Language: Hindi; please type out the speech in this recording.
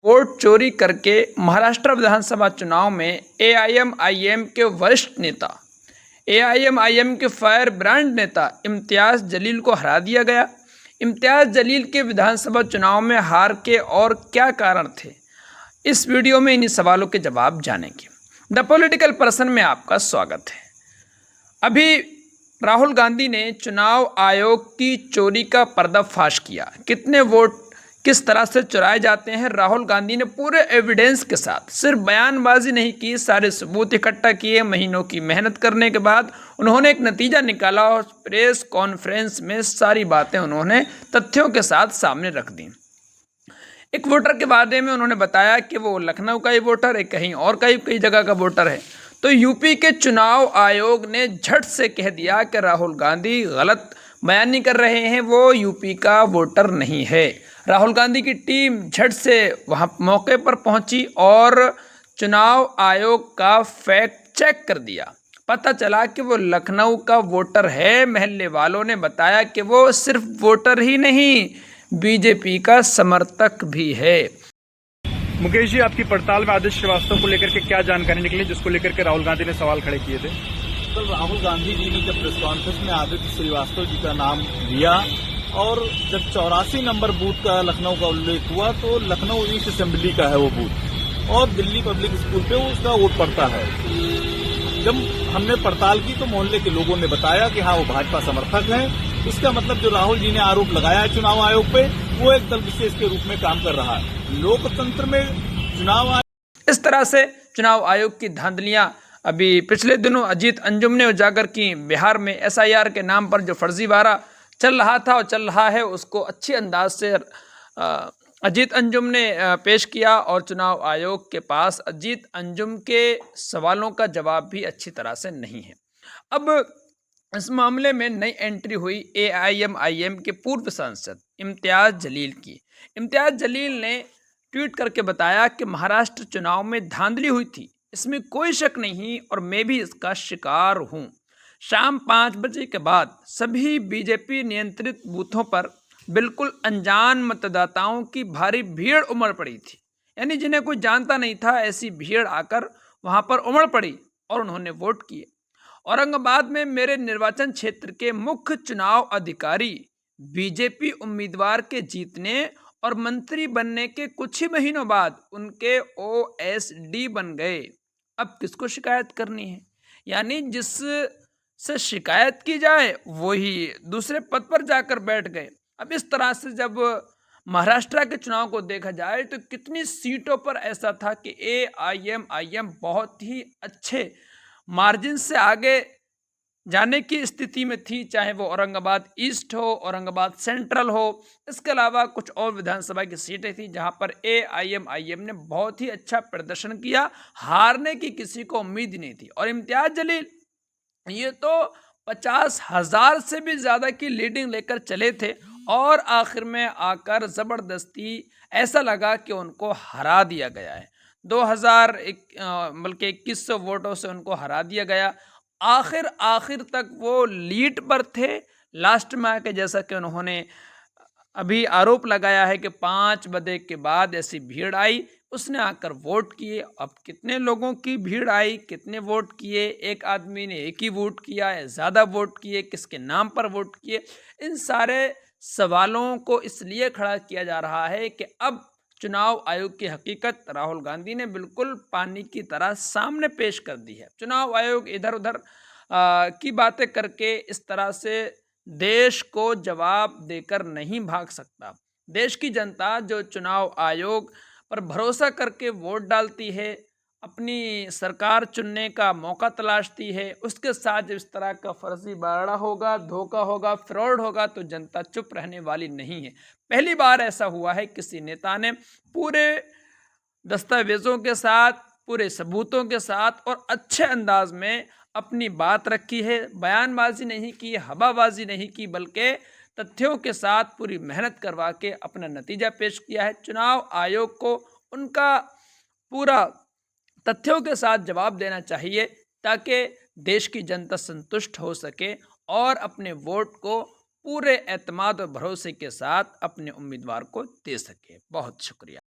वोट चोरी करके महाराष्ट्र विधानसभा चुनाव में एआईएमआईएम के वरिष्ठ नेता, एआईएमआईएम के फायर ब्रांड नेता इम्तियाज़ जलील को हरा दिया गया। इम्तियाज़ जलील के विधानसभा चुनाव में हार के और क्या कारण थे, इस वीडियो में इन्हीं सवालों के जवाब जानेंगे। द पॉलिटिकल पर्सन में आपका स्वागत है। अभी राहुल गांधी ने चुनाव आयोग की चोरी का पर्दाफाश किया। कितने वोट किस तरह से चुराए जाते हैं, राहुल गांधी ने पूरे एविडेंस के साथ, सिर्फ बयानबाजी नहीं की, सारे सबूत इकट्ठा किए। महीनों की मेहनत करने के बाद उन्होंने एक नतीजा निकाला और प्रेस कॉन्फ्रेंस में सारी बातें उन्होंने तथ्यों के साथ सामने रख दी। एक वोटर के बारे में उन्होंने बताया कि वो लखनऊ का ही वोटर है, कहीं और कई जगह का वोटर है। तो यूपी के चुनाव आयोग ने झट से कह दिया कि राहुल गांधी गलत बयानी कर रहे हैं, वो यूपी का वोटर नहीं है। राहुल गांधी की टीम झट से वहां मौके पर पहुंची और चुनाव आयोग का फैक्ट चेक कर दिया। पता चला कि वो लखनऊ का वोटर है। महल्ले वालों ने बताया कि वो सिर्फ वोटर ही नहीं, बीजेपी का समर्थक भी है। मुकेश जी, आपकी पड़ताल में आदित्य श्रीवास्तव को लेकर के क्या जानकारी निकली, जिसको लेकर के राहुल गांधी ने सवाल खड़े किए थे? कल राहुल गांधी जी ने जब प्रेस कॉन्फ्रेंस में आदित्य श्रीवास्तव जी का नाम लिया और जब 84 नंबर बूथ का लखनऊ का उल्लेख हुआ तो लखनऊ ईस्ट असेंबली का है वो बूथ और दिल्ली पब्लिक स्कूल पे उसका वोट पड़ता है। जब हमने पड़ताल की तो मोहल्ले के लोगों ने बताया कि हाँ, वो भाजपा समर्थक हैं। इसका मतलब जो राहुल जी ने आरोप लगाया है चुनाव आयोग पे, वो एक दल विशेष के रूप में काम कर रहा है। लोकतंत्र में चुनाव आयोग इस तरह से चुनाव आयोग की धांधलियां अभी पिछले दिनों अजीत अंजुम ने उजागर की। बिहार में एसआईआर के नाम पर जो फर्जीवाड़ा चल रहा था और चल रहा है, उसको अच्छे अंदाज से अजीत अंजुम ने पेश किया और चुनाव आयोग के पास अजीत अंजुम के सवालों का जवाब भी अच्छी तरह से नहीं है। अब इस मामले में नई एंट्री हुई एआईएमआईएम के पूर्व सांसद इम्तियाज़ जलील की। इम्तियाज़ जलील ने ट्वीट करके बताया कि महाराष्ट्र चुनाव में धांधली हुई थी, इसमें कोई शक नहीं और मैं भी इसका शिकार हूँ। शाम 5 बजे के बाद सभी बीजेपी नियंत्रित बूथों पर बिल्कुल अनजान मतदाताओं की भारी भीड़ उमड़ पड़ी थी। यानी जिन्हें कोई जानता नहीं था, ऐसी भीड़ आकर वहां पर उमड़ पड़ी और उन्होंने वोट किए। औरंगाबाद में मेरे निर्वाचन क्षेत्र के मुख्य चुनाव अधिकारी बीजेपी उम्मीदवार के जीतने और मंत्री बनने के कुछ ही महीनों बाद उनके ओएसडी बन गए। अब किसको शिकायत करनी है? यानी जिस से शिकायत की जाए वही दूसरे पद पर जाकर बैठ गए। अब इस तरह से जब महाराष्ट्र के चुनाव को देखा जाए तो कितनी सीटों पर ऐसा था कि एआईएमआईएम बहुत ही अच्छे मार्जिन से आगे जाने की स्थिति में थी, चाहे वो औरंगाबाद ईस्ट हो, औरंगाबाद सेंट्रल हो। इसके अलावा कुछ और विधानसभा की सीटें थी जहां पर एआईएमआईएम ने बहुत ही अच्छा प्रदर्शन किया। हारने की किसी को उम्मीद नहीं थी। और इम्तियाज़ जलील ये तो 50,000 से भी ज़्यादा की लीडिंग लेकर चले थे और आखिर में आकर ज़बरदस्ती ऐसा लगा कि उनको हरा दिया गया है। 2100 वोटों से उनको हरा दिया गया। आखिर तक वो लीड पर थे। लास्ट में आके जैसा कि उन्होंने अभी आरोप लगाया है कि 5 बजे के बाद ऐसी भीड़ आई, उसने आकर वोट किए। अब कितने लोगों की भीड़ आई, कितने वोट किए, एक आदमी ने एक ही वोट किया या ज़्यादा वोट किए, किसके नाम पर वोट किए, इन सारे सवालों को इसलिए खड़ा किया जा रहा है कि अब चुनाव आयोग की हकीकत राहुल गांधी ने बिल्कुल पानी की तरह सामने पेश कर दी है। चुनाव आयोग इधर उधर की बातें करके इस तरह से देश को जवाब देकर नहीं भाग सकता। देश की जनता जो चुनाव आयोग पर भरोसा करके वोट डालती है, अपनी सरकार चुनने का मौका तलाशती है, उसके साथ जब इस तरह का फर्जीवाड़ा होगा, धोखा होगा, फ्रॉड होगा तो जनता चुप रहने वाली नहीं है। पहली बार ऐसा हुआ है किसी नेता ने पूरे दस्तावेजों के साथ, पूरे सबूतों के साथ और अच्छे अंदाज में अपनी बात रखी है। बयानबाजी नहीं की, हवाबाजी नहीं की, बल्कि तथ्यों के साथ पूरी मेहनत करवा के अपना नतीजा पेश किया है। चुनाव आयोग को उनका पूरा तथ्यों के साथ जवाब देना चाहिए ताकि देश की जनता संतुष्ट हो सके और अपने वोट को पूरे एतमाद और भरोसे के साथ अपने उम्मीदवार को दे सके। बहुत शुक्रिया।